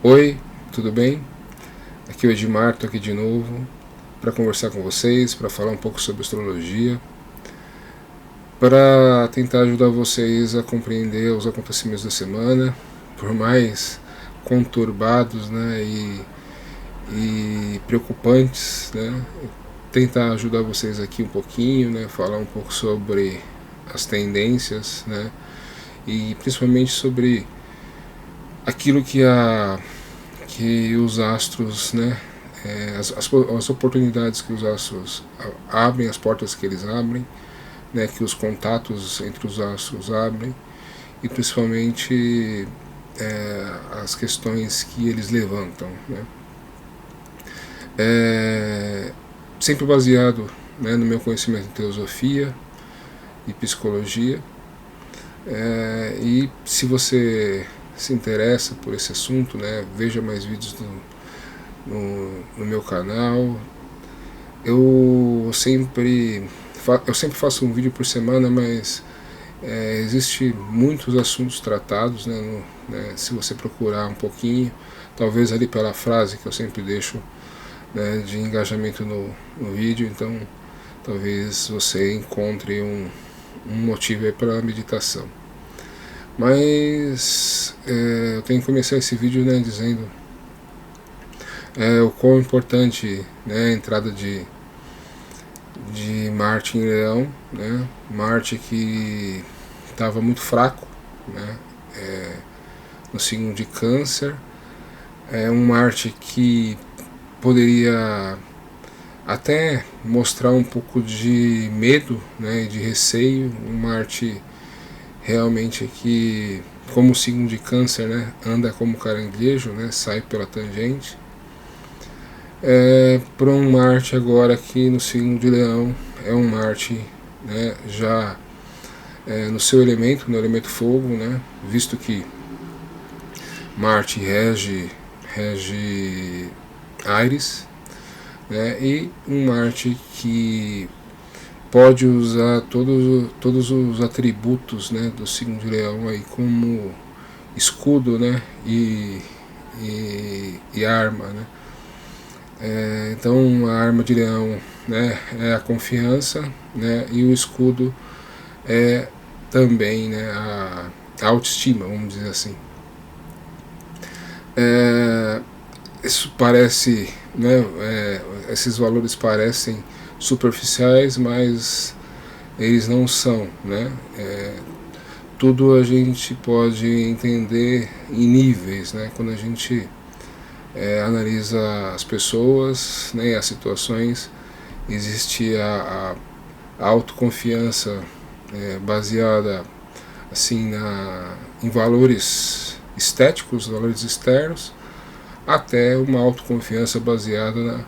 Oi, tudo bem? Aqui é o Edmar, estou aqui de novo para conversar com vocês, para falar um pouco sobre astrologia, para tentar ajudar vocês a compreender os acontecimentos da semana, por mais conturbados, né, e preocupantes, né, tentar ajudar vocês aqui um pouquinho, né, falar um pouco sobre as tendências, né, e principalmente sobre aquilo que os astros, né, as oportunidades que os astros abrem, as portas que eles abrem, né, que os contatos entre os astros abrem, e principalmente as questões que eles levantam, né. Sempre baseado, né, no meu conhecimento em teosofia e psicologia, e se você se interessa por esse assunto, né, veja mais vídeos no meu canal. Eu sempre faço um vídeo por semana, mas existe muitos assuntos tratados, né, se você procurar um pouquinho, talvez ali pela frase que eu sempre deixo, né, de engajamento no vídeo, então talvez você encontre um motivo para a meditação. Mas eu tenho que começar esse vídeo, né, dizendo o quão importante, né, a entrada de Marte em Leão, né, Marte que estava muito fraco, né, no signo de Câncer, um Marte que poderia até mostrar um pouco de medo, né, de receio, um Marte realmente que, como o signo de Câncer, né, anda como caranguejo, né, sai pela tangente, para um Marte agora aqui no signo de Leão, é um Marte, né, já no seu elemento, no elemento fogo, né, visto que Marte rege Áries, né, e um Marte que pode usar todos os atributos, né, do signo de Leão aí como escudo, né, e arma, né. Então a arma de Leão, né, é a confiança, né, e o escudo é também, né, a autoestima, vamos dizer assim. Isso parece, né, esses valores parecem superficiais, mas eles não são, né? Tudo a gente pode entender em níveis, né? Quando a gente analisa as pessoas, né, as situações, existe a autoconfiança baseada assim em valores estéticos, valores externos, até uma autoconfiança baseada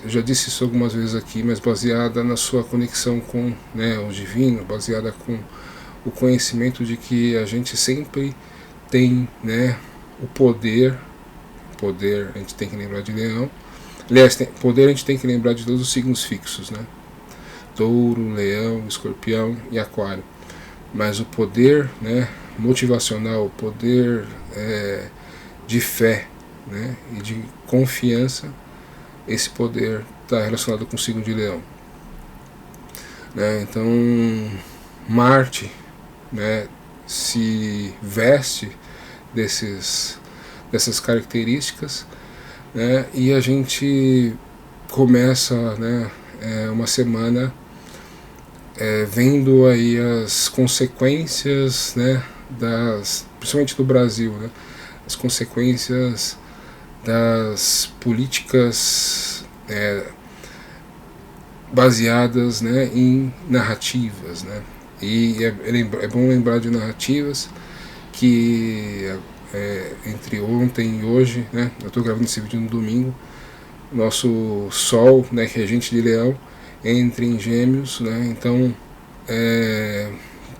eu já disse isso algumas vezes aqui, mas baseada na sua conexão com, né, o divino, baseada com o conhecimento de que a gente sempre tem, né, o poder, a gente tem que lembrar de Leão, aliás, poder a gente tem que lembrar de todos os signos fixos, né, Touro, Leão, Escorpião e Aquário, mas o poder, né, motivacional, o poder de fé, né, e de confiança, esse poder está relacionado com o signo de Leão, né. Então Marte, né, se veste dessas características, né, e a gente começa, né, uma semana vendo aí as consequências, né, principalmente do Brasil, né, as consequências das políticas baseadas, né, em narrativas, né, e é bom lembrar de narrativas que entre ontem e hoje, né, eu estou gravando esse vídeo no domingo, nosso Sol, né, regente de Leão, entra em Gêmeos, né, então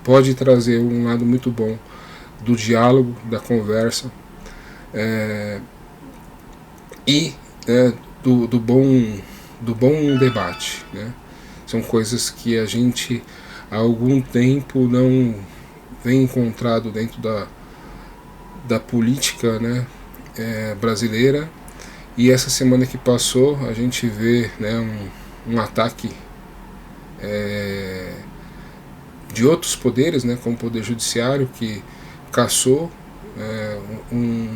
pode trazer um lado muito bom do diálogo, da conversa, e do bom debate, né. São coisas que a gente há algum tempo não vem encontrado dentro da política, né, brasileira. E essa semana que passou a gente vê, né, um ataque de outros poderes, né, como o Poder Judiciário, que cassou um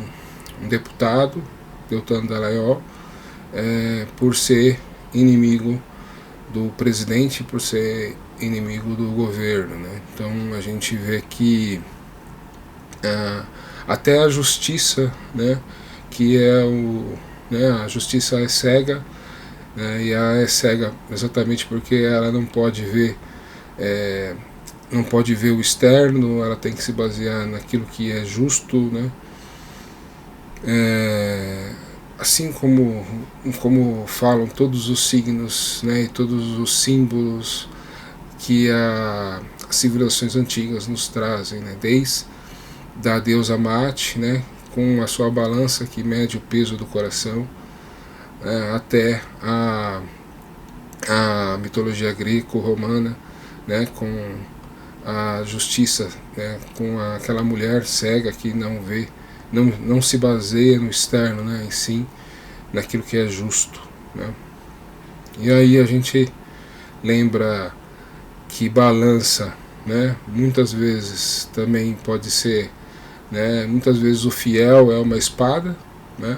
deputado, Deltan Dallagnol, por ser inimigo do presidente, por ser inimigo do governo, né? Então a gente vê que até a justiça, né, que a justiça é cega, né, e ela é cega exatamente porque ela não pode ver o externo, ela tem que se basear naquilo que é justo, né? Assim como falam todos os signos, né, e todos os símbolos que as civilizações antigas nos trazem, né, desde da deusa Mate, né, com a sua balança que mede o peso do coração, até a mitologia greco-romana, né, com a justiça, né, com aquela mulher cega que não vê, não se baseia no externo, né, em si, naquilo que é justo, né. E aí a gente lembra que balança, né, muitas vezes também pode ser, né, muitas vezes o fiel é uma espada, né,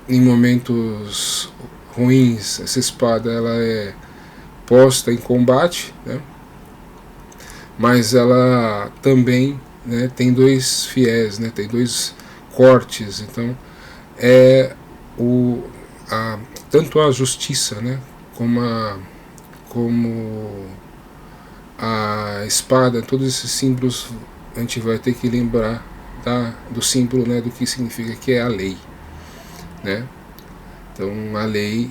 em momentos ruins essa espada ela é posta em combate, né, mas ela também, né, tem dois fiéis, né, tem dois cortes. Então tanto a justiça, né, como a espada, todos esses símbolos a gente vai ter que lembrar do símbolo, né, do que significa, que é a lei, né? Então a lei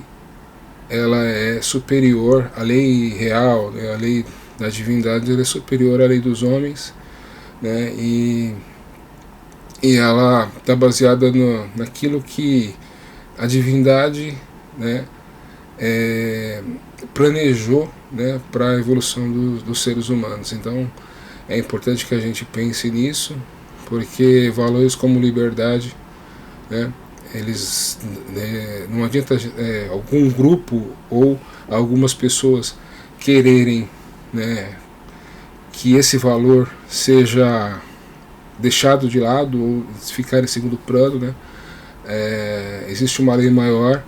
ela é superior, a lei real, né, a lei da divindade, ela é superior à lei dos homens, né, e ela está baseada naquilo que a divindade, né, planejou, né, para a evolução dos seres humanos. Então é importante que a gente pense nisso, porque valores como liberdade, né, eles, não adianta algum grupo ou algumas pessoas quererem, né, que esse valor seja deixado de lado ou ficar em segundo plano, né. Existe uma lei maior,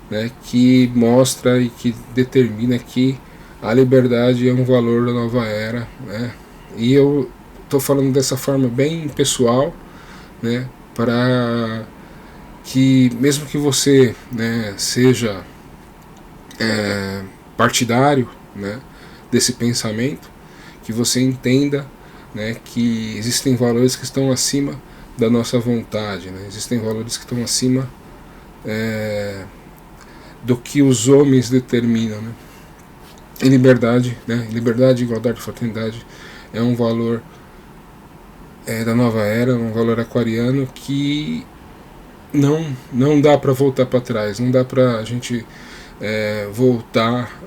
né, que mostra e que determina que a liberdade é um valor da nova era, né. E eu estou falando dessa forma bem pessoal, né, para que mesmo que você, né, seja partidário, né, desse pensamento, que você entenda, né, que existem valores que estão acima da nossa vontade, né, existem valores que estão acima do que os homens determinam, né. E liberdade, né, liberdade, igualdade e fraternidade é um valor da nova era, um valor aquariano que não dá para voltar para trás, não dá para a gente voltar,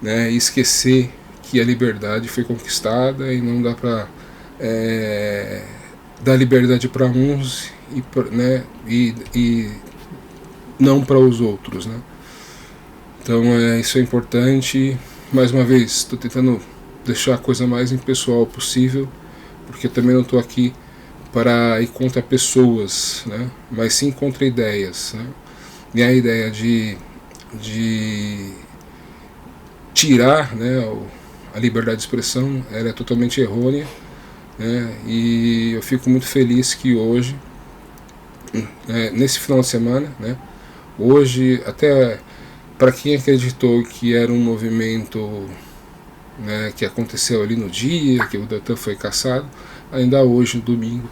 né, e esquecer que a liberdade foi conquistada, e não dá para dar liberdade para uns né, e não para os outros, né. Então isso é importante. Mais uma vez, estou tentando deixar a coisa mais impessoal possível, porque eu também não estou aqui para ir contra pessoas, né, mas sim contra ideias, né. E a ideia de tirar, né, a liberdade de expressão, ela é totalmente errônea, né, e eu fico muito feliz que hoje, nesse final de semana, né, hoje, até para quem acreditou que era um movimento, né, que aconteceu ali no dia que o Deltan foi cassado, ainda hoje, no domingo,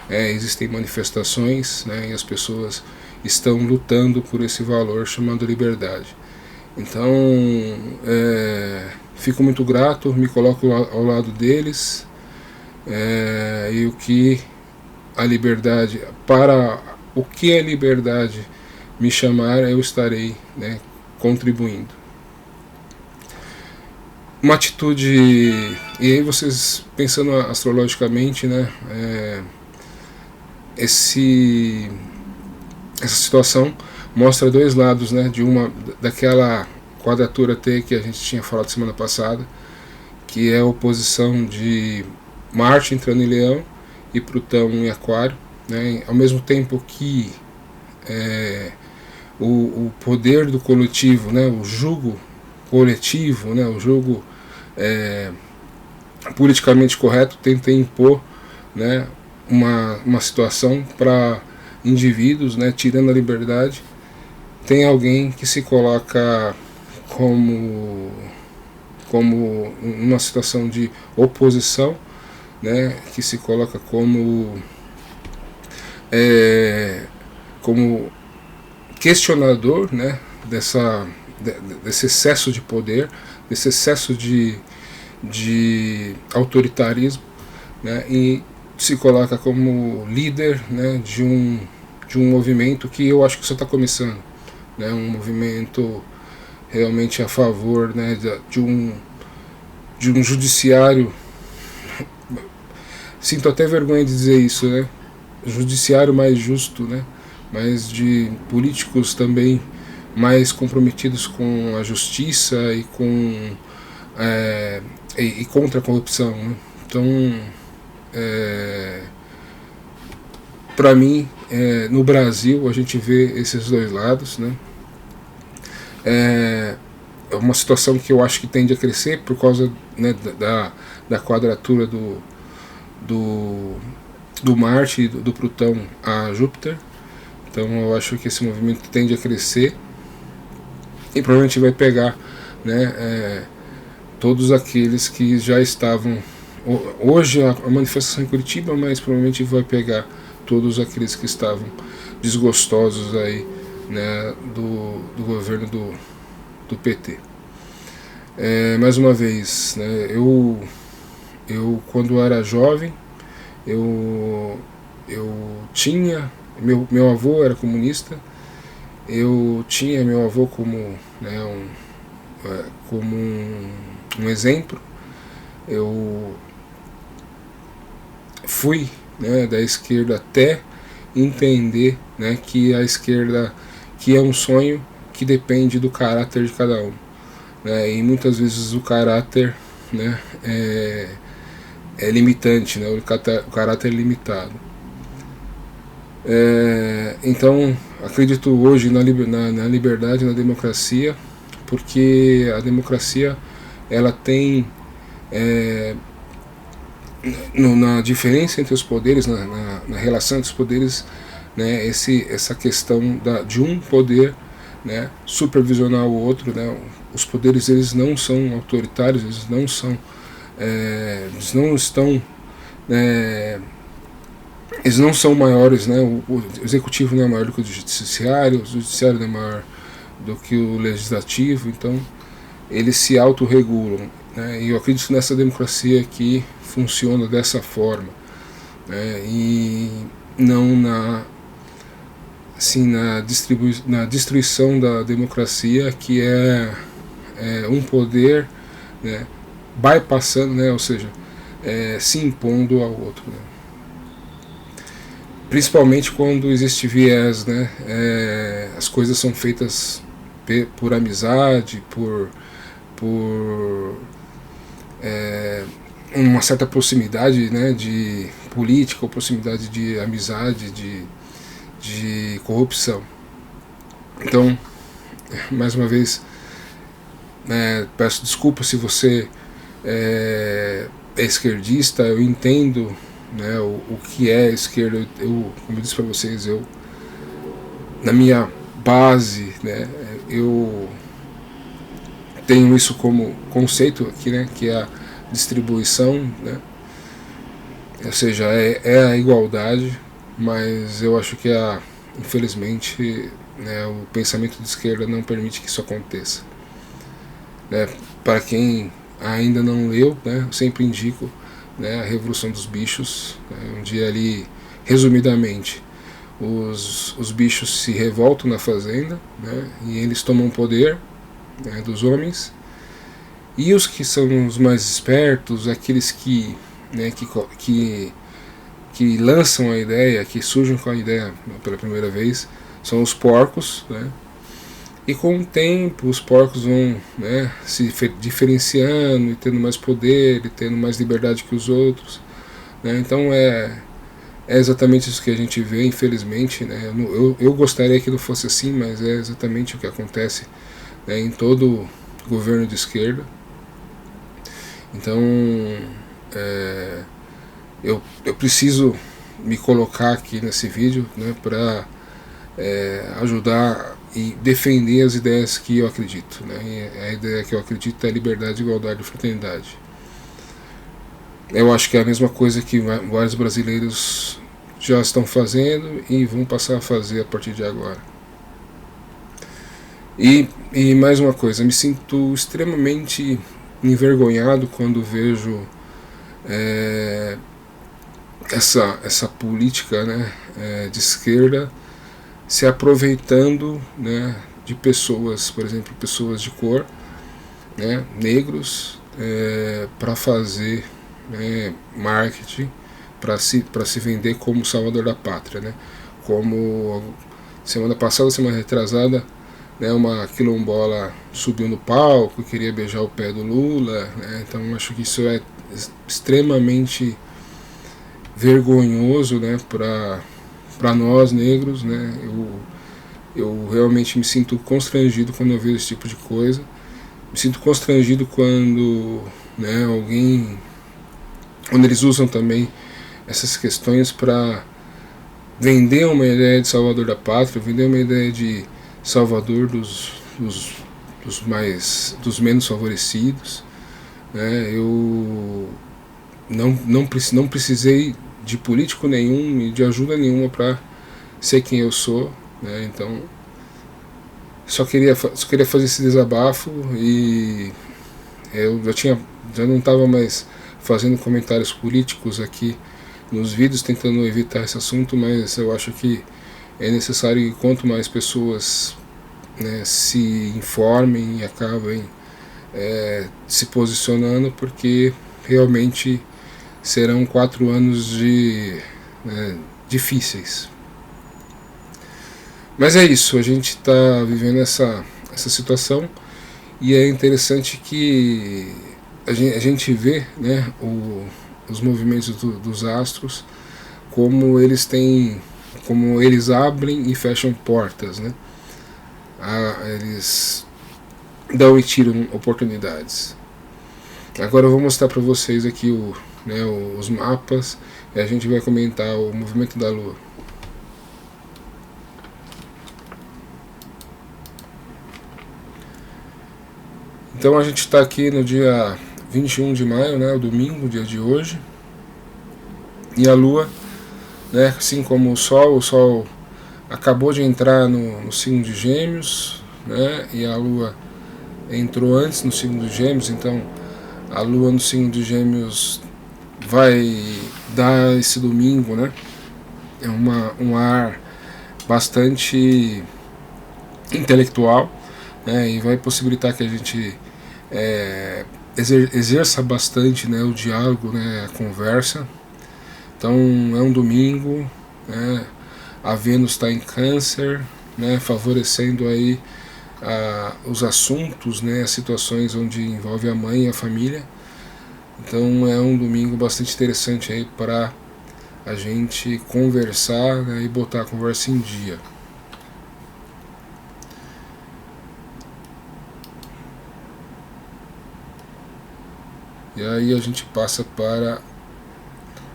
existem manifestações, né, e as pessoas estão lutando por esse valor chamado liberdade. Então fico muito grato, me coloco ao lado deles, e o que a liberdade, para o que a liberdade me chamar, eu estarei, né, contribuindo. Uma atitude, e aí vocês pensando astrologicamente, né, essa situação mostra dois lados, né, daquela quadratura T que a gente tinha falado semana passada, que é a oposição de Marte entrando em Leão e Plutão em Aquário, né, ao mesmo tempo que o poder do coletivo, né, o jugo coletivo, né, o jugo politicamente correto tenta impor, né, uma situação para indivíduos, né, tirando a liberdade. Tem alguém que se coloca como uma situação de oposição, né, que se coloca como questionador, né, desse excesso de poder, desse excesso de autoritarismo, né, e se coloca como líder, né, de um movimento que eu acho que só está começando, né, um movimento realmente a favor, né, de um judiciário. Sinto até vergonha de dizer isso, né, judiciário mais justo, né, mas de políticos também mais comprometidos com a justiça e com e contra a corrupção, né? Então, para mim, no Brasil a gente vê esses dois lados, né? É uma situação que eu acho que tende a crescer por causa, né, da quadratura do Marte e do Plutão a Júpiter. Então eu acho que esse movimento tende a crescer e provavelmente vai pegar, né, todos aqueles que já estavam. Hoje a manifestação em Curitiba, mas provavelmente vai pegar todos aqueles que estavam desgostosos aí, né, do governo do PT. Mais uma vez, né, eu quando era jovem, eu tinha, meu avô era comunista, eu tinha meu avô como, né, como um exemplo. Eu fui, né, da esquerda até entender, né, que a esquerda, que é um sonho que depende do caráter de cada um, né, e muitas vezes o caráter, né, é limitante, né, o caráter é limitado. Então acredito hoje na liberdade, na democracia, porque a democracia ela tem na diferença entre os poderes, na relação entre os poderes, né, essa questão de um poder, né, supervisionar o outro, né, os poderes eles não são autoritários, eles não são, eles não estão, eles não são maiores, né, o executivo não é maior do que o judiciário não é maior do que o legislativo, então eles se autorregulam, né, e eu acredito nessa democracia que funciona dessa forma, né, e não na destruição da democracia, que é um poder, né, bypassando, né, ou seja, se impondo ao outro, né. Principalmente quando existe viés, né, as coisas são feitas por amizade, por uma certa proximidade, né, de política ou proximidade de amizade, de corrupção. Então, mais uma vez, peço desculpa se você é esquerdista, eu entendo, né, o que é esquerda. Como eu disse para vocês, na minha base, né, eu tenho isso como conceito aqui, né, que é a distribuição, né, ou seja, é a igualdade, mas eu acho que infelizmente, né, o pensamento de esquerda não permite que isso aconteça, né. Para quem ainda não leu, né, eu sempre indico, né, a Revolução dos Bichos, né, onde ali, resumidamente, os bichos se revoltam na fazenda, né, e eles tomam poder, né, dos homens, e os que são os mais espertos, aqueles que, né, que que lançam a ideia, que surgem com a ideia pela primeira vez, são os porcos, né? E com o tempo os porcos vão, né, se diferenciando e tendo mais poder e tendo mais liberdade que os outros, né? Então é exatamente isso que a gente vê, infelizmente, né? Eu gostaria que não fosse assim, mas é exatamente o que acontece, né, em todo governo de esquerda. Então eu preciso me colocar aqui nesse vídeo, né, para ajudar e defender as ideias que eu acredito, né? E a ideia que eu acredito é liberdade, igualdade e fraternidade. Eu acho que é a mesma coisa que vários brasileiros já estão fazendo e vão passar a fazer a partir de agora. E mais uma coisa, me sinto extremamente envergonhado quando vejo essa política, né, de esquerda se aproveitando, né, de pessoas, por exemplo, pessoas de cor, né, negros, para fazer, né, marketing, para se vender como salvador da pátria, né? Como semana passada, semana retrasada, né, uma quilombola subiu no palco e queria beijar o pé do Lula, né? Então acho que isso é extremamente vergonhoso, né, para nós negros, né? Eu realmente me sinto constrangido quando eu vejo esse tipo de coisa. Me sinto constrangido quando, né, quando eles usam também essas questões para vender uma ideia de salvador da pátria, vender uma ideia de salvador dos menos favorecidos, né? Eu não precisei de político nenhum e de ajuda nenhuma para ser quem eu sou, né? Então só queria fazer esse desabafo e eu já não estava mais fazendo comentários políticos aqui nos vídeos, tentando evitar esse assunto, mas eu acho que é necessário que quanto mais pessoas, né, se informem e acabem se posicionando, porque realmente serão 4 anos difíceis. Mas é isso, a gente está vivendo essa situação e é interessante que a gente vê, né, os movimentos dos astros, como eles abrem e fecham portas, né? Eles dão e tiram oportunidades. Agora eu vou mostrar para vocês aqui os mapas e a gente vai comentar o movimento da Lua. Então a gente está aqui no dia 21 de maio, né, o domingo, o dia de hoje, e a Lua, né, assim como o Sol acabou de entrar no signo de Gêmeos, né, e a Lua entrou antes no signo de Gêmeos, então a Lua no signo de Gêmeos vai dar esse domingo, né, um ar bastante intelectual, né, e vai possibilitar que a gente exerça bastante, né, o diálogo, né, a conversa. Então é um domingo, né, a Vênus está em Câncer, né, favorecendo aí os assuntos, né, as situações onde envolve a mãe e a família. Então é um domingo bastante interessante aí para a gente conversar, né, e botar a conversa em dia. E aí a gente passa para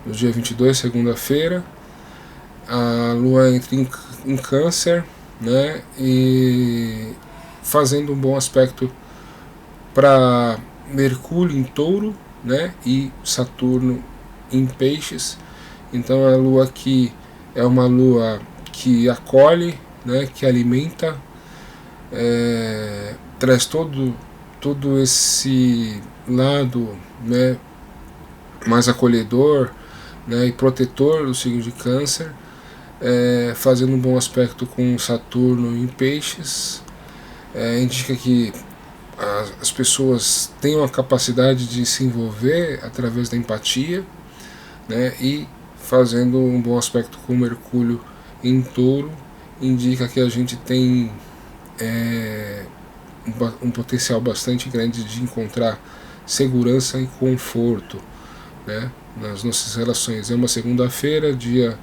o dia 22, segunda-feira. A Lua entra em Câncer, né, e fazendo um bom aspecto para Mercúrio em Touro, né, e Saturno em Peixes. Então a Lua aqui é uma Lua que acolhe, né, que alimenta, traz todo esse lado, né, mais acolhedor, né, e protetor do signo de Câncer, fazendo um bom aspecto com Saturno em Peixes. Indica que as pessoas têm a capacidade de se envolver através da empatia, né, e fazendo um bom aspecto com Mercúrio em Touro, indica que a gente tem um potencial bastante grande de encontrar segurança e conforto, né, nas nossas relações. É uma segunda-feira, dia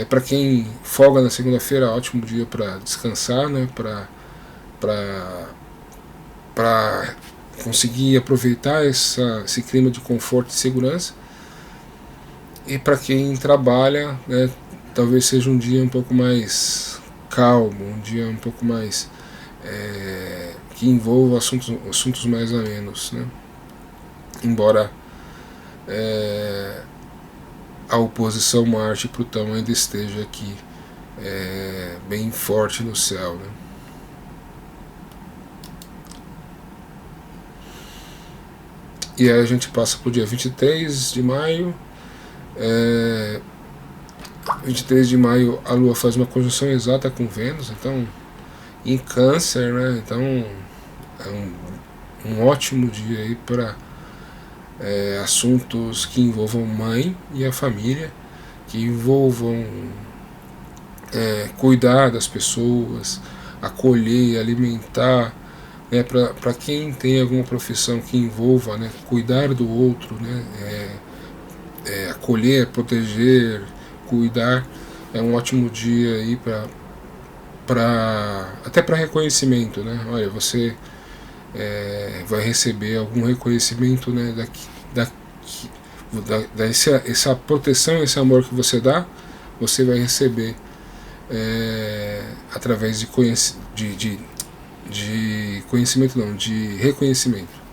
para quem folga na segunda-feira, ótimo dia para descansar, né, para conseguir aproveitar esse clima de conforto e segurança. E para quem trabalha, né, talvez seja um dia um pouco mais calmo, um dia um pouco mais que envolva assuntos mais amenos, né? Embora a oposição Marte e Plutão ainda esteja aqui bem forte no céu, né? E aí a gente passa para o dia 23 de maio. 23 de maio a Lua faz uma conjunção exata com Vênus, então em Câncer, né? Então é um ótimo dia aí para assuntos que envolvam mãe e a família, que envolvam cuidar das pessoas, acolher, alimentar, né? Para quem tem alguma profissão que envolva, né, cuidar do outro, né? Acolher, proteger, cuidar, é um ótimo dia aí até para reconhecimento, né? Olha, você vai receber algum reconhecimento, né, essa proteção, esse amor que você dá, você vai receber através de conhecimento, não, de reconhecimento.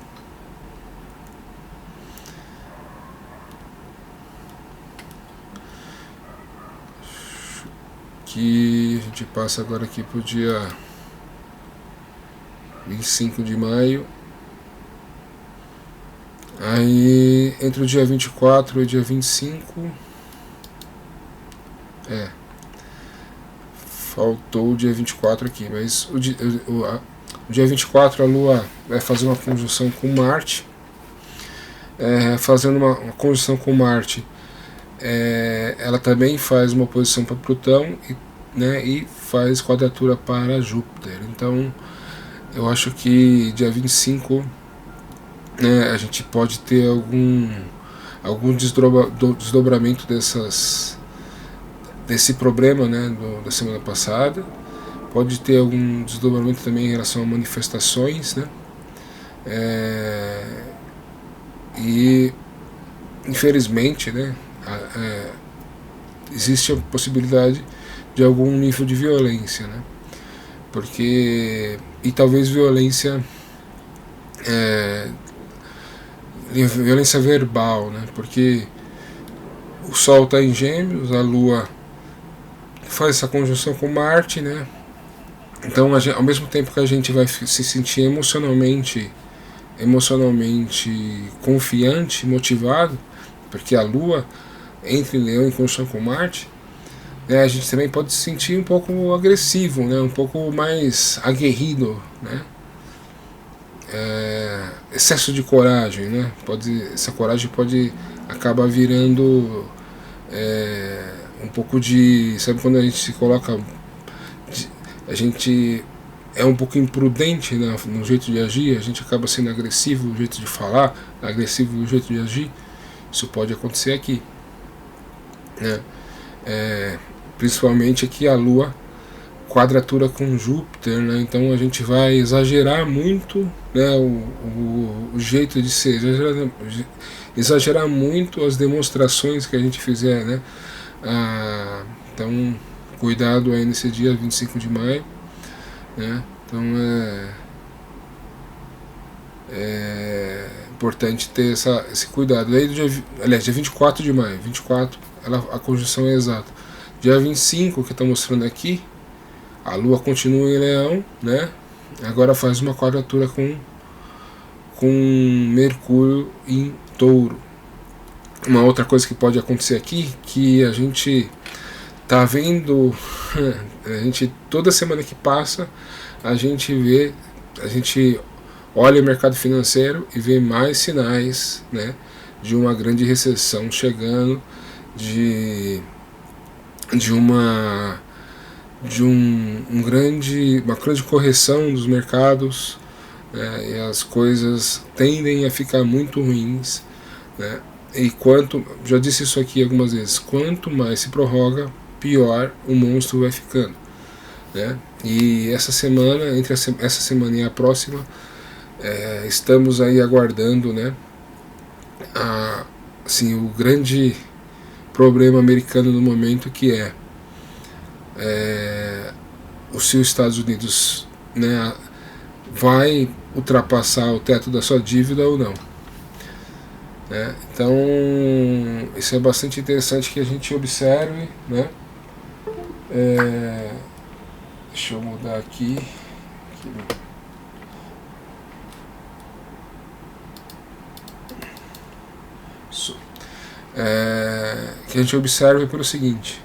Que a gente passa agora aqui pro dia 25 de maio. Aí entre o dia 24 e o dia 25 faltou o dia 24 aqui, mas o dia 24 a Lua vai fazer uma conjunção com Marte. Fazendo uma conjunção com Marte, ela também faz uma oposição para Plutão e faz quadratura para Júpiter. Então eu acho que dia 25, né, a gente pode ter algum desdobramento desse problema, né, da semana passada. Pode ter algum desdobramento também em relação a manifestações, né? E infelizmente, né, existe a possibilidade de algum nível de violência, né? E talvez violência verbal, né? Porque o Sol está em Gêmeos, a Lua faz essa conjunção com Marte, né? Então, ao mesmo tempo que a gente vai se sentir emocionalmente confiante, motivado, porque a Lua entra em Leão em conjunção com Marte, a gente também pode se sentir um pouco agressivo, né? Um pouco mais aguerrido, né? Excesso de coragem, né? Essa coragem pode acabar virando um pouco de... Sabe quando a gente se coloca... A gente é um pouco imprudente, né, no jeito de agir, a gente acaba sendo agressivo no jeito de falar, agressivo no jeito de agir. Isso pode acontecer aqui, né? Principalmente aqui a Lua quadratura com Júpiter, né? Então a gente vai exagerar muito, né, o jeito de ser, exagerar muito as demonstrações que a gente fizer, né? Então cuidado aí nesse dia 25 de maio, né? Então é importante ter esse cuidado. Aí dia 24 de maio, 24, a conjunção é exata. Dia 25, que está mostrando aqui, a Lua continua em Leão, né? Agora faz uma quadratura com Mercúrio em Touro. Uma outra coisa que pode acontecer aqui, que a gente tá vendo, toda semana que passa, a gente olha o mercado financeiro e vê mais sinais, né, de uma grande recessão chegando, de uma grande correção dos mercados, e as coisas tendem a ficar muito ruins, né? E já disse isso aqui algumas vezes, quanto mais se prorroga, pior o monstro vai ficando, né? E essa semana, essa semana e a próxima, estamos aí aguardando, né, assim, o grande problema americano no momento, que se os Estados Unidos, né, vai ultrapassar o teto da sua dívida ou não, né? Então isso é bastante interessante que a gente observe, né? Deixa eu mudar aqui. Que a gente observe pelo seguinte: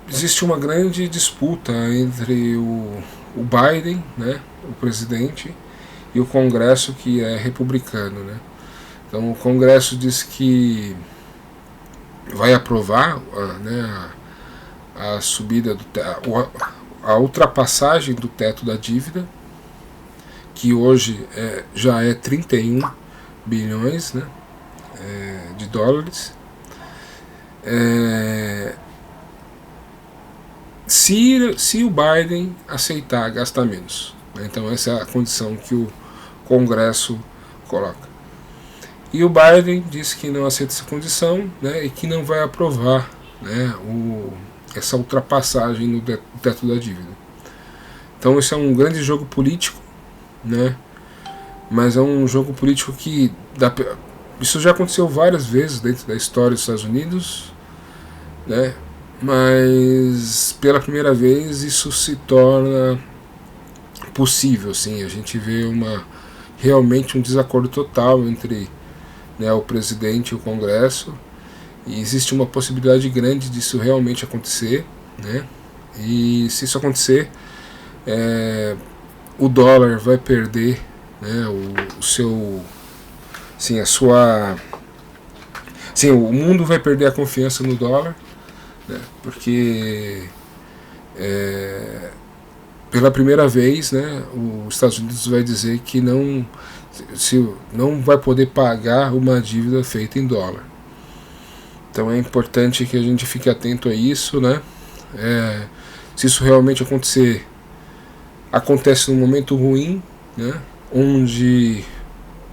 existe uma grande disputa entre o Biden, né, o presidente, e o Congresso, que é republicano, né? Então o Congresso diz que vai aprovar, né, a subida a ultrapassagem do teto da dívida, que hoje já é 31 bilhões, né, de dólares. Se o Biden aceitar gastar menos, né? Então essa é a condição que o Congresso coloca. E o Biden disse que não aceita essa condição, né, e que não vai aprovar, né, essa ultrapassagem no teto da dívida. Então esse é um grande jogo político, né, mas é um jogo político que isso já aconteceu várias vezes dentro da história dos Estados Unidos, né, mas pela primeira vez isso se torna possível, assim, a gente vê realmente um desacordo total entre, né, o presidente e o Congresso, e existe uma possibilidade grande disso realmente acontecer, né? E se isso acontecer, o dólar vai perder, né, o mundo vai perder a confiança no dólar, né, porque pela primeira vez, né, os Estados Unidos vai dizer que não vai poder pagar uma dívida feita em dólar. Então é importante que a gente fique atento a isso, né? Se isso realmente acontecer, acontece num momento ruim, né, onde,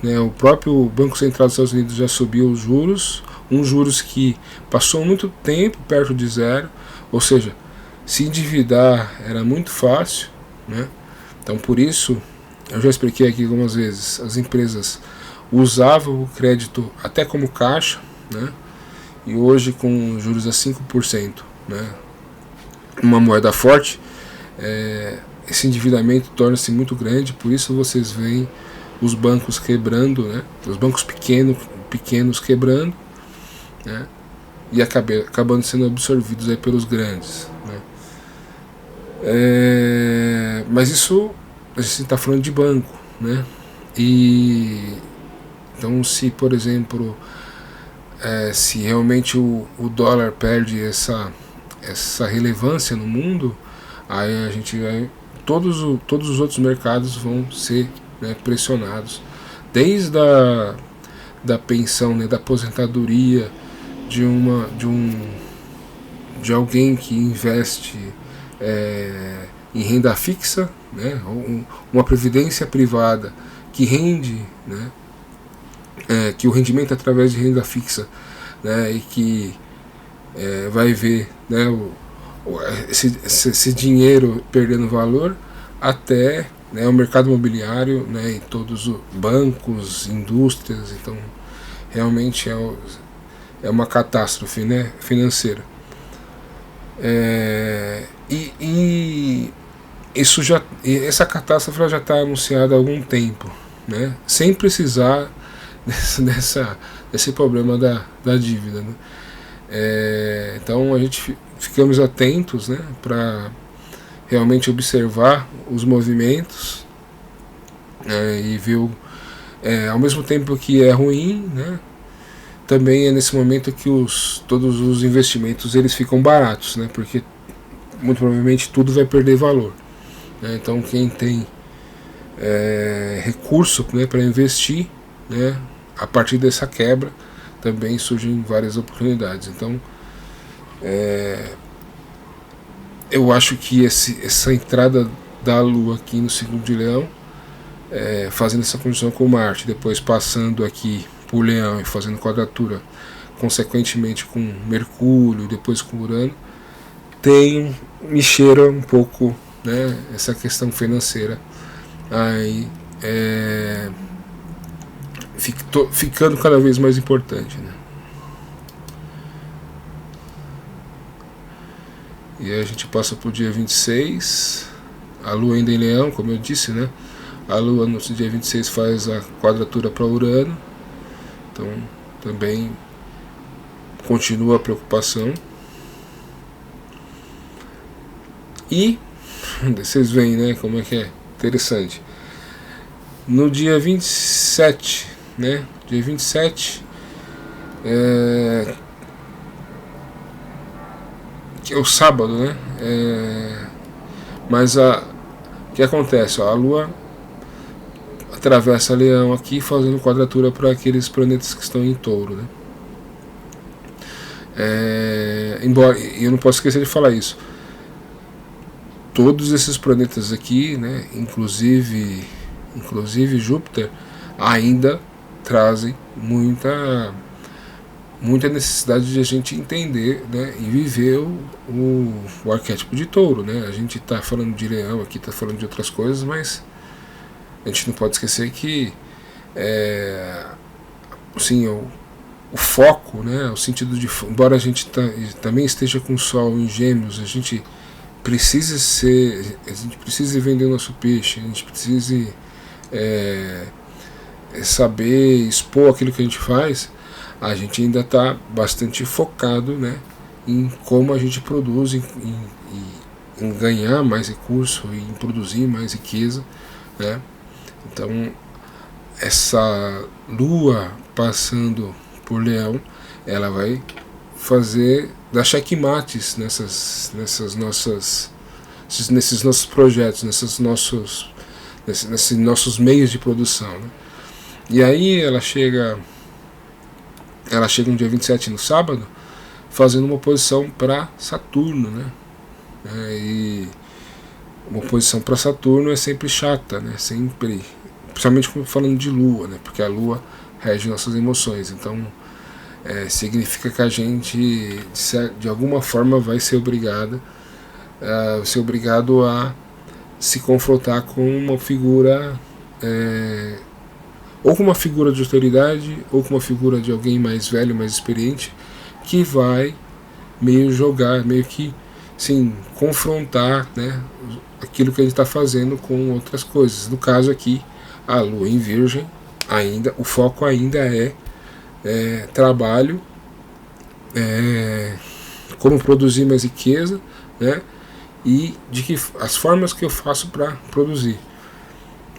né, o próprio Banco Central dos Estados Unidos já subiu os juros, juros que passou muito tempo perto de zero, ou seja, se endividar era muito fácil, né? Então por isso, eu já expliquei aqui algumas vezes, as empresas usavam o crédito até como caixa, né? E hoje, com juros a 5%, né, uma moeda forte, esse endividamento torna-se muito grande. Por isso vocês veem os bancos quebrando, né, os bancos pequenos quebrando, né, e acabando sendo absorvidos aí pelos grandes, né. Mas isso a gente está falando de banco, né? E então, se por exemplo, se realmente o dólar perde essa relevância no mundo, aí a gente todos os outros mercados vão ser, né, pressionados, desde da pensão, né, da aposentadoria de alguém que investe em renda fixa, né, uma previdência privada que rende, né, que o rendimento é através de renda fixa, né, e que vai ver, né, esse dinheiro perdendo valor, até, né, o mercado imobiliário, né, e todos os bancos, indústrias. Então realmente é uma catástrofe, né, financeira. E essa catástrofe já está anunciada há algum tempo, né, sem precisar desse problema da dívida, né? Então a gente ficamos atentos, né, para realmente observar os movimentos, e ver ao mesmo tempo que é ruim, né, também é nesse momento que todos os investimentos eles ficam baratos, né? Porque muito provavelmente tudo vai perder valor, né? Então quem tem recurso, né, para investir, né, a partir dessa quebra também surgem várias oportunidades. Então eu acho que essa entrada da Lua aqui no signo de Leão, fazendo essa conjunção com Marte, depois passando aqui por Leão e fazendo quadratura consequentemente com Mercúrio, depois com Urano, me cheira um pouco, né, essa questão financeira aí ficando cada vez mais importante, né? E aí a gente passa para o dia 26, a Lua ainda em Leão, como eu disse, né? A Lua no dia 26 faz a quadratura para Urano, então também continua a preocupação. E vocês veem, né, como é que é interessante. No dia 27, né? Dia 27, que é o sábado, né? Mas o que acontece? A Lua atravessa Leão aqui, fazendo quadratura para aqueles planetas que estão em Touro, né? Embora eu não posso esquecer de falar isso, todos esses planetas aqui, né, inclusive Júpiter, ainda trazem muita necessidade de a gente entender, né, e viver o arquétipo de Touro, né? A gente está falando de Leão aqui, está falando de outras coisas, mas a gente não pode esquecer que assim, o foco, né, o sentido de, embora a gente também esteja com o Sol em Gêmeos, a gente precisa vender o nosso peixe, a gente precisa saber expor aquilo que a gente faz. A gente ainda está bastante focado, né, em como a gente produz, em ganhar mais recurso, em produzir mais riqueza, né? Então essa Lua passando por Leão, ela vai dar checkmates nesses nossos projetos, nesses nossos meios de produção, né? E aí ela chega no dia 27, no sábado, fazendo uma oposição para Saturno, né? E uma oposição para Saturno é sempre chata, né? Sempre, principalmente falando de Lua, né? Porque a Lua rege nossas emoções. Então significa que a gente de alguma forma vai ser obrigado a se confrontar com uma figura, ou com uma figura de autoridade, ou com uma figura de alguém mais velho, mais experiente, que vai meio que sim, confrontar, né, aquilo que a gente está fazendo com outras coisas. No caso aqui, a Lua em Virgem, ainda o foco ainda é trabalho, como produzir mais riqueza, né, e as formas que eu faço para produzir.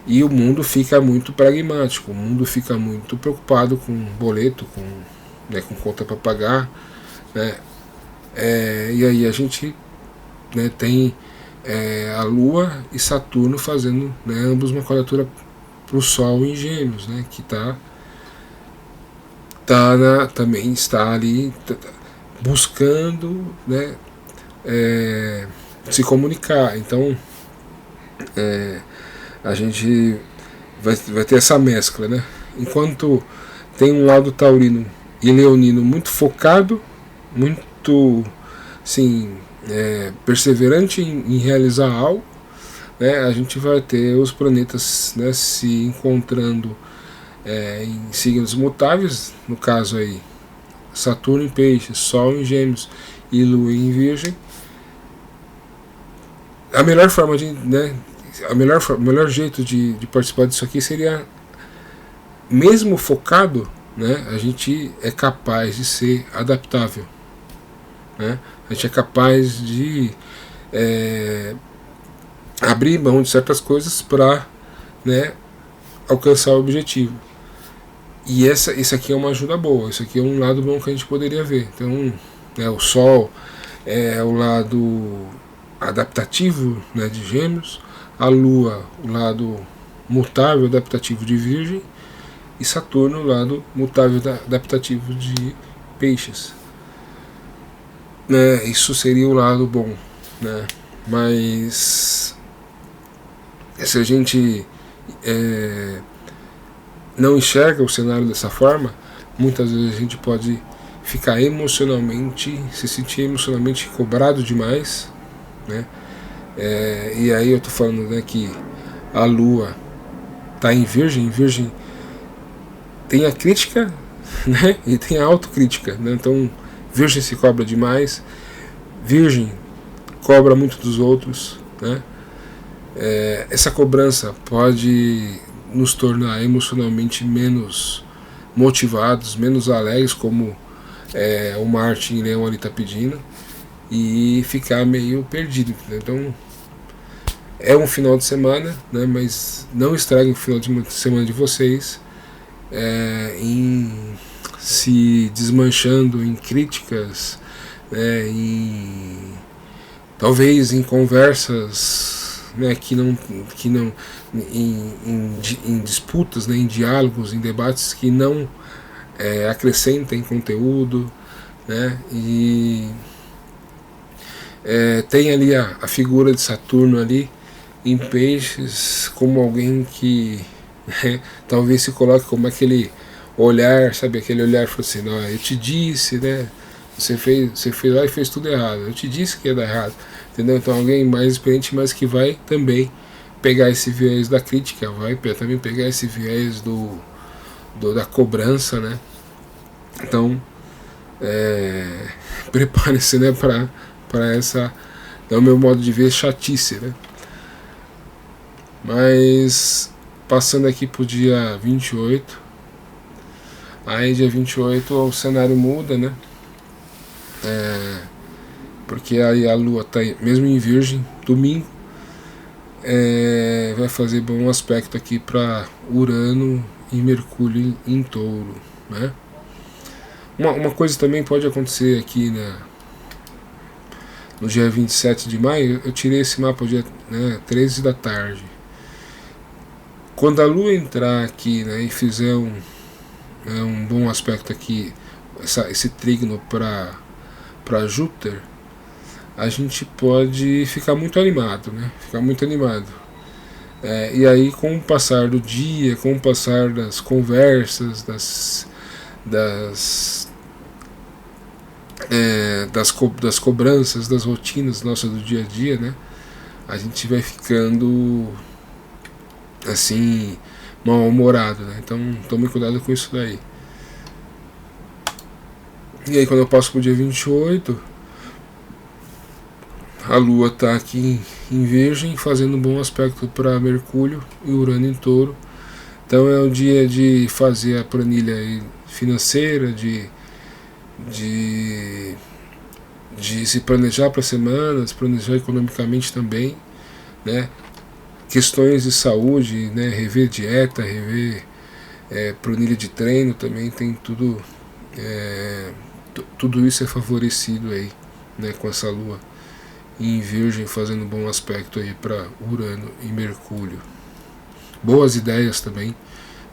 E o mundo fica muito pragmático, o mundo fica muito preocupado com boleto, com conta para pagar, né? E aí a gente, né, tem a Lua e Saturno fazendo, né, ambos uma quadratura para o Sol em Gêmeos, né, que também está ali buscando, né, se comunicar. Então a gente vai ter essa mescla, né? Enquanto tem um lado taurino e leonino muito focado, muito, assim, perseverante em realizar algo, né? A gente vai ter os planetas, né, se encontrando em signos mutáveis, no caso aí Saturno em Peixes, Sol em Gêmeos e Lua em Virgem. A melhor forma de, né, o melhor jeito de participar disso aqui seria, mesmo focado, né, a gente é capaz de ser adaptável, né? A gente é capaz de abrir mão de certas coisas para, né, alcançar o objetivo. E isso aqui é uma ajuda boa, isso aqui é um lado bom que a gente poderia ver. Então, né, o Sol é o lado adaptativo, né, de Gêmeos, a Lua o lado mutável adaptativo de Virgem, e Saturno o lado mutável adaptativo de Peixes. Né, isso seria o lado bom, né? Mas se a gente não enxerga o cenário dessa forma, muitas vezes a gente pode ficar emocionalmente, se sentir emocionalmente cobrado demais, né? E aí eu tô falando, né, que a Lua está em Virgem tem a crítica, né, e tem a autocrítica, né? Então Virgem se cobra demais, Virgem cobra muito dos outros, né? Essa cobrança pode nos tornar emocionalmente menos motivados, menos alegres, como o Martin em Leão ali está pedindo, e ficar meio perdido, né? Então é um final de semana, né, mas não estraguem o final de semana de vocês em se desmanchando em críticas, né, talvez em conversas, né, que não em disputas, né, em diálogos, em debates que não acrescentem conteúdo, né, e tem ali a figura de Saturno ali em Peixes como alguém que talvez se coloque como aquele olhar, sabe, aquele olhar que assim, não, eu te disse, né, você fez lá e fez tudo errado, eu te disse que ia dar errado, entendeu? Então alguém mais experiente, mas que vai também pegar esse viés da crítica, vai também pegar esse viés da cobrança, né? Então prepare-se, né, para essa, é o meu modo de ver, chatice, né? Mas passando aqui pro dia 28, aí dia 28 o cenário muda, né? Porque aí a Lua tá mesmo em Virgem, domingo, vai fazer bom aspecto aqui para Urano e Mercúrio em Touro, né? Uma coisa também pode acontecer aqui, né, no dia 27 de maio, eu tirei esse mapa dia, né, 13 da tarde. Quando a Lua entrar aqui, né, e fizer um bom aspecto aqui, esse trígono para Júpiter, a gente pode ficar muito animado, né? Ficar muito animado. E aí, com o passar do dia, com o passar das conversas, das cobranças, das rotinas nossas do dia a dia, né, a gente vai ficando assim mal-humorado, né? Então tome cuidado com isso daí. E aí, quando eu passo pro dia 28, a Lua está aqui em Virgem, fazendo um bom aspecto para Mercúrio e Urano em Touro. Então é o dia de fazer a planilha financeira, de se planejar para a semana, se planejar economicamente também, né? Questões de saúde, né? Rever dieta, rever planilha de treino também, tem tudo, tudo isso é favorecido aí, né, com essa Lua em Virgem fazendo bom aspecto aí para Urano e Mercúrio. Boas ideias também,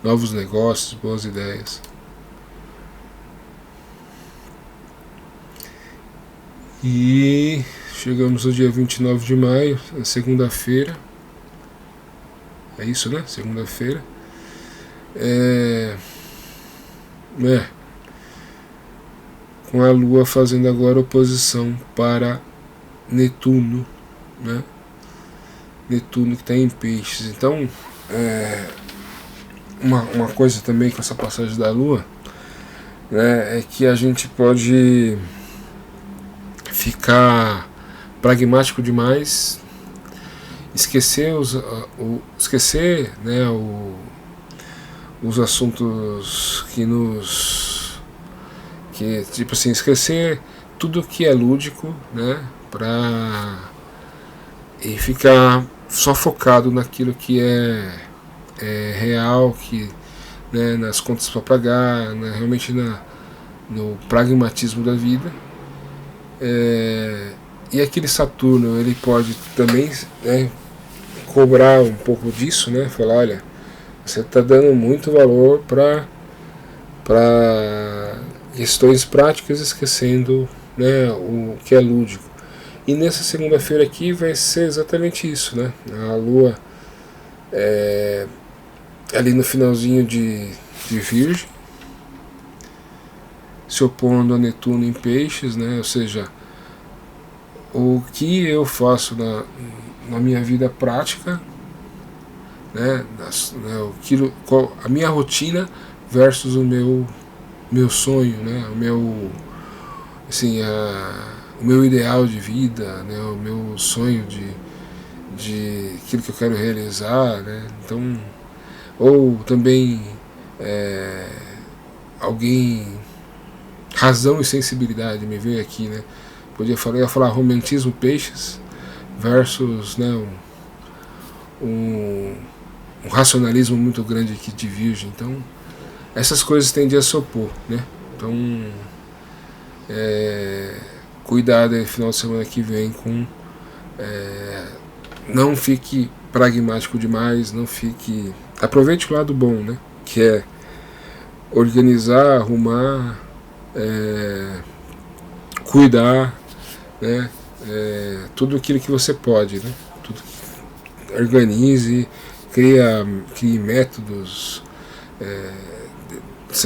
novos negócios, boas ideias. E chegamos ao dia 29 de maio, segunda-feira. É isso, né? Segunda-feira. Com a Lua fazendo agora oposição para Netuno, né? Netuno que está em Peixes. Então, uma coisa também com essa passagem da Lua, né, é que a gente pode ficar pragmático demais, esquecer né, os assuntos que tipo assim, esquecer tudo que é lúdico, né, e ficar só focado naquilo que é real, que né, nas contas para pagar, realmente no pragmatismo da vida. E aquele Saturno, ele pode também, né, cobrar um pouco disso, né, falar, olha, você está dando muito valor para questões práticas, esquecendo, né, o que é lúdico. E nessa segunda-feira aqui vai ser exatamente isso, né? A Lua ali no finalzinho de Virgem, se opondo a Netuno em Peixes, né? Ou seja, o que eu faço na minha vida prática, né? A minha rotina versus o meu sonho, né? O meu, assim, o meu ideal de vida, né? O meu sonho de aquilo que eu quero realizar, né? Então, ou também alguém, razão e sensibilidade me veio aqui, né? Eu ia falar romantismo Peixes versus, né, um racionalismo muito grande aqui de Virgem. Então essas coisas tendem a se opor, né? Então cuidado aí final de semana que vem com não fique pragmático demais, não fique, aproveite o lado bom, né? Que é organizar, arrumar, cuidar, né? Tudo aquilo que você pode, né? Tudo, organize, crie métodos,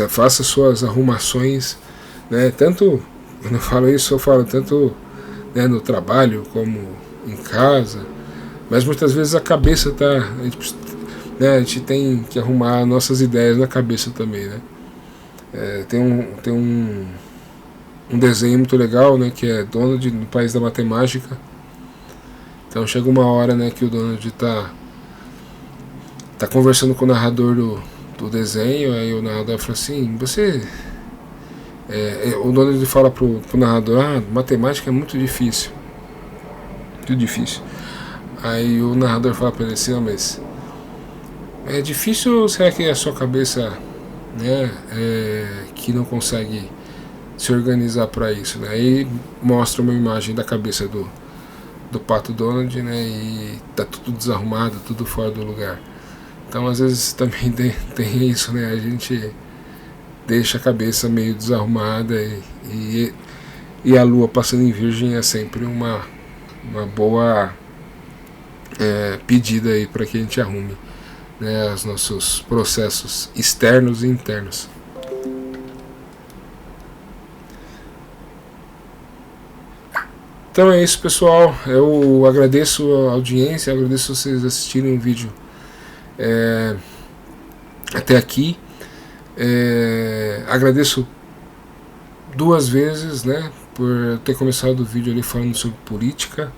faça suas arrumações, né? Tanto, quando eu falo isso, eu falo tanto, né, no trabalho como em casa, mas muitas vezes a cabeça tá, a gente tem que arrumar nossas ideias na cabeça também, né? Tem um desenho muito legal, né, que é Donald no País da Matemática. Então chega uma hora, né, que o Donald tá conversando com o narrador do desenho, aí o narrador fala assim, o Donald fala pro narrador, matemática é muito difícil. Muito difícil. Aí o narrador fala pra ele assim, mas é difícil ou será que é a sua cabeça, né, que não consegue se organizar para isso, né? Aí mostra uma imagem da cabeça do Pato Donald, né? E tá tudo desarrumado, tudo fora do lugar. Então às vezes também tem isso, né? A gente deixa a cabeça meio desarrumada e a Lua passando em Virgem é sempre uma boa pedida aí para que a gente arrume, né, os nossos processos externos e internos. Então é isso, pessoal. Eu agradeço a audiência, agradeço vocês assistirem o vídeo até aqui. Agradeço 2 vezes, né, por ter começado o vídeo ali falando sobre política.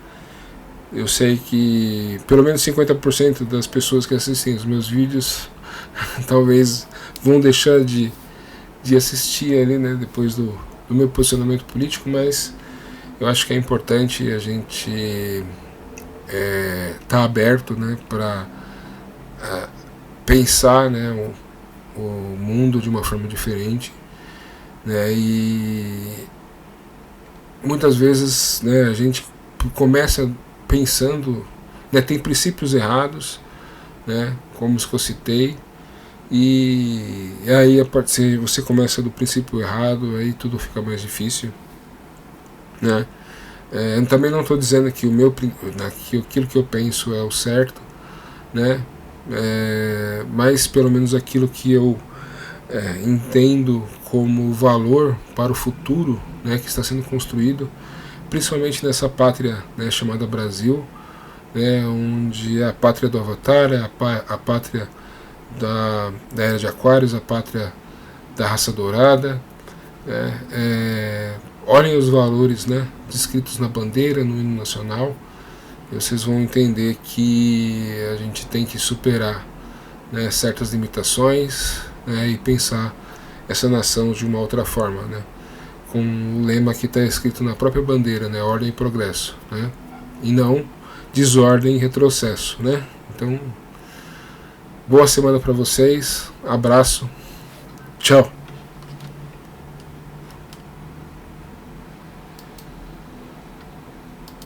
Eu sei que pelo menos 50% das pessoas que assistem os meus vídeos talvez vão deixar de assistir ali, né, depois do meu posicionamento político, mas eu acho que é importante a gente tá aberto, né, para pensar, né, o mundo de uma forma diferente, né, e muitas vezes, né, a gente começa pensando, né, tem princípios errados, né, como os que eu citei, e aí a partir você começa do princípio errado, aí tudo fica mais difícil, né? Eu também não estou dizendo que que aquilo que eu penso é o certo, né? Mas pelo menos aquilo que eu entendo como valor para o futuro, né, que está sendo construído, principalmente nessa pátria, né, chamada Brasil, né, onde é a pátria do Avatar, a pátria da Era de Aquários, a pátria da raça dourada, né, olhem os valores, né, descritos na bandeira, no hino nacional, e vocês vão entender que a gente tem que superar, né, certas limitações, né, e pensar essa nação de uma outra forma, né, com o lema que está escrito na própria bandeira, né, ordem e progresso, né, e não desordem e retrocesso, né. Então Boa semana para vocês. Abraço. Tchau.